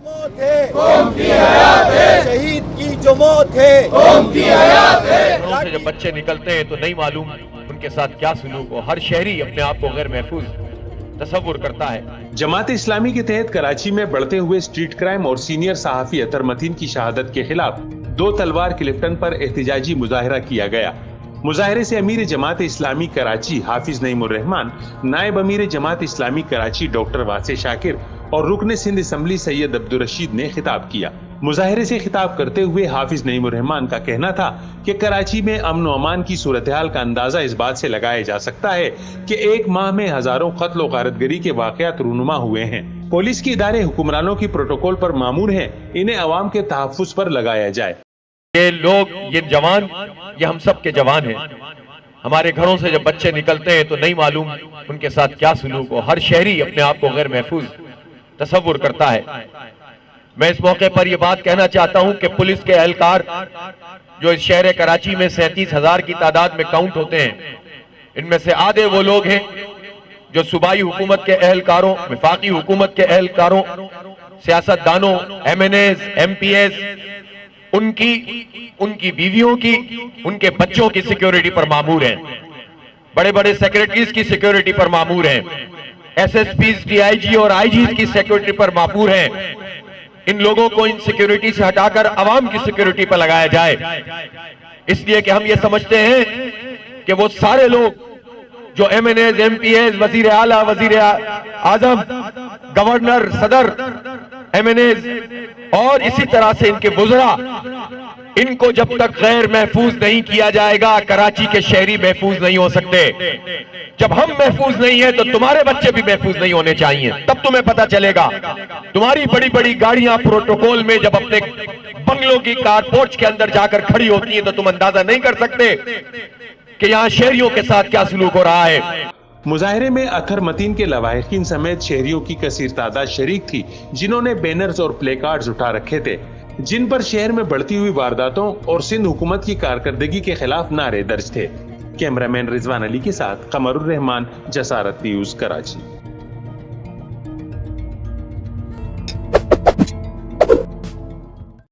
मौत है कौम की हयात है, शहीद की जो मौत है कौम की हयात है। घरों से जब बच्चे निकलते हैं तो नहीं मालूम उनके साथ क्या सलूक हो। हर शहरी अपने आप को गैर महफूज तसव्वुर करता है। जमात इस्लामी के तहत कराची में बढ़ते हुए स्ट्रीट क्राइम और सीनियर सहाफी अतर मतीन की शहादत के खिलाफ 2 तलवार क्लिफ्टन पर एहतजाजी मुजाहिरा किया गया। मुजाहिरे से अमीर जमात इस्लामी कराची हाफिज नईमुर रहमान, नायब अमीर जमात इस्लामी कराची डॉक्टर वासे शाकिर और रुकन सिंध असम्बली सैयद अब्दुल रशीद ने खिताब किया। मुजाहिरे से खिताब करते हुए हाफिज नईमुर रहमान का कहना था कि कराची में अमन व अमान की सूरत-ए-हाल का अंदाजा इस बात से लगाया जा सकता है कि 1 माह में हजारों कत्ल व गारतगरी के वाकयात रूनुमा हुए हैं। पुलिस के इदारे हुक्मरानों की प्रोटोकॉल पर मामूर हैं, इन्हें अवाम के तहफ्फुज़ पर लगाया जाए। ये लोग, ये जवान, ये हम सब के जवान हैं। हमारे घरों से जब बच्चे निकलते हैं तो नहीं मालूम उनके साथ क्या सलूक हो। हर शहरी अपने आप को गैर महफूज तसव्वुर करता है। मैं इस मौके पर यह बात कहना चाहता हूं कि पुलिस के एहलकार जो इस शहर कराची में 37,000 की तादाद में काउंट होते हैं, इनमें से आधे वो लोग हैं जो सूबाई हुकूमत के एहलकारों, वफाकी हुकूमत के एहलकारों, सियासतदानों, MNAs, MPs, उनकी बीवियों की, उनके बच्चों की सिक्योरिटी पर मामूर हैं। बड़े बड़े सेक्रेटरीज की सिक्योरिटी पर मामूर हैं। SSPs, DIG और IGs की सिक्योरिटी पर मामूर हैं। इन लोगों को इन सिक्योरिटी से हटाकर अवाम की सिक्योरिटी पर लगाया जाए, इसलिए कि हम ये समझते हैं कि वो सारे लोग जो MNAs, MPs, वजीर आला, वजीर आजम, गवर्नर, सदर, MNAs और इसी तरह से इनके वुज़रा, इनको जब तक गैर महफूज नहीं किया जाएगा, कराची के शहरी महफूज नहीं हो सकते। जब हम महफूज नहीं है तो तुम्हारे बच्चे भी महफूज नहीं होने चाहिए। तब तुम्हें पता चलेगा। तुम्हारी बड़ी बड़ी गाड़ियां प्रोटोकॉल में जब अपने बंगलों की कारपोर्च के अंदर जाकर खड़ी होती हैं तो तुम अंदाजा नहीं कर सकते कि यहाँ शहरियों के साथ क्या सलूक हो रहा है। मुजाहिरे में अतर मतीन के लवाहिकीन समेत शहरियों की कसीर तादाद शरीक थी, जिन्होंने बैनर्स और प्ले कार्ड्स उठा रखे थे, जिन पर शहर में बढ़ती हुई वारदातों और सिंध हुकूमत की कारकर्दगी के खिलाफ नारे दर्ज थे। कैमरामैन रिजवान अली के साथ कमरुर रहमान, जसारत न्यूज़, कराची।